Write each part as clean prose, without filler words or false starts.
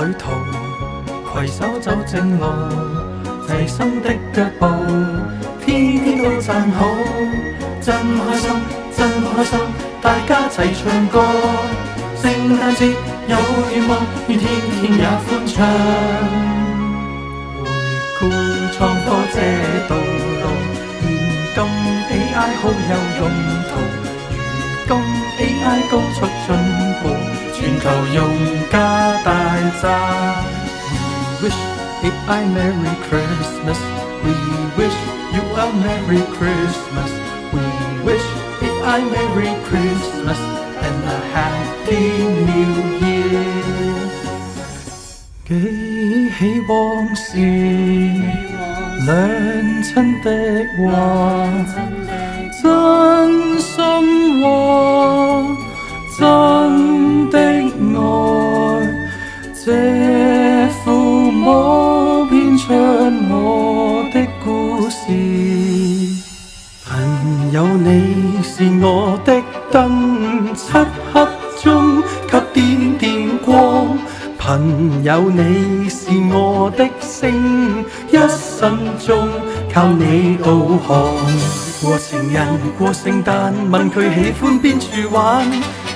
旅途，攜手走正路，齊心的腳步，天天都讚好，真開心，真開心，大家齊唱歌。聖誕節有願望，願天天也歡暢。回顧創科這道路，現今 AI 好有用途，如今 AI 高速進步，全球用家大讚。We wish AI Merry Christmas. We wish you a Merry Christmas. We wish AI Merry Christmas and a Happy New Year. 記起往事，兩親的話，真心話，真的愛，這父母編出我的故事。朋友你是我的燈，漆黑中給點點光。朋友你是我的星，一生中靠你導航。過情人過聖誕，問佢喜歡邊處玩，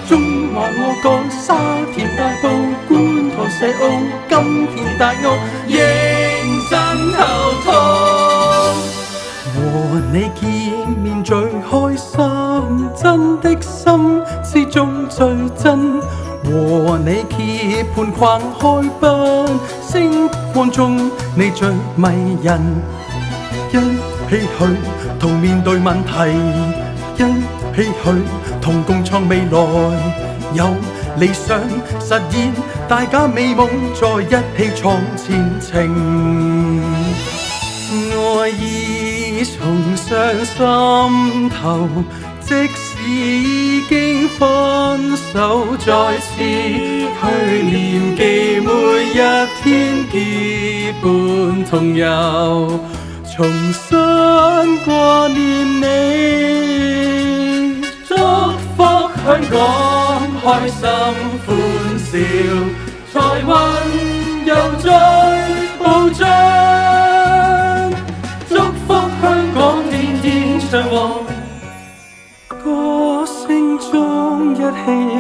中華我國沙田大埔觀塘石澳金田大澳認真頭痛。和你見面最開心，真的心之中最真。和你結伴逛開奔，星光中你最迷人。一起去同面對問題，一起去同共創未來。有理想實現大家美夢，再一起創前程。愛意從上心頭，即使已經分手，再次去念記每一天結伴同遊，重新掛念你。祝福香港開心歡笑，財運又再暴漲。祝福香港天天暢旺，歌聲中一起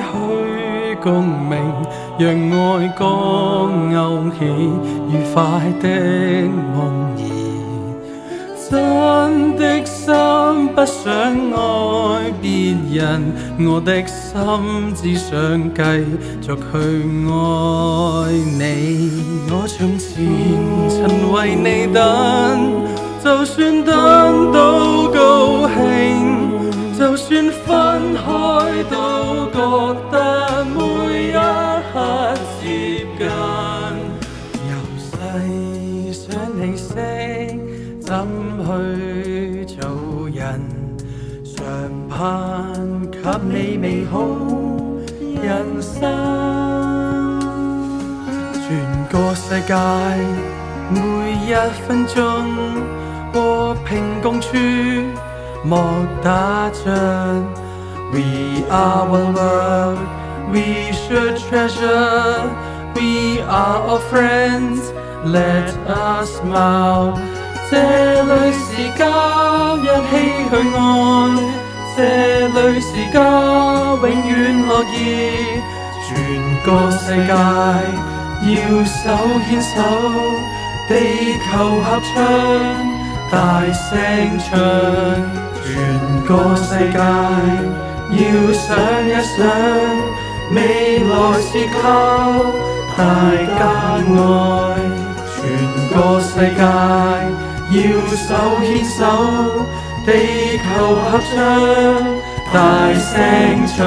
去共鳴，讓愛歌勾起愉快的夢兒。真的心不想愛別人，我的心只想繼續去愛你。我從前曾為你等，就算等到高興，就算分開都覺得每一刻接近。由細想你識怎去做人，常盼給你美好人生。全個世界每一分鐘和平共處，莫打仗。We are one world, we should treasure. We are all friends, let us smile. 這裏是家，一起去愛，這裏是家，永遠樂意。全個世界要手牽手，地球合唱，大聲唱。全個世界要想一想，未來是靠大家愛。全個世界要手牽手，地球合唱，大聲唱。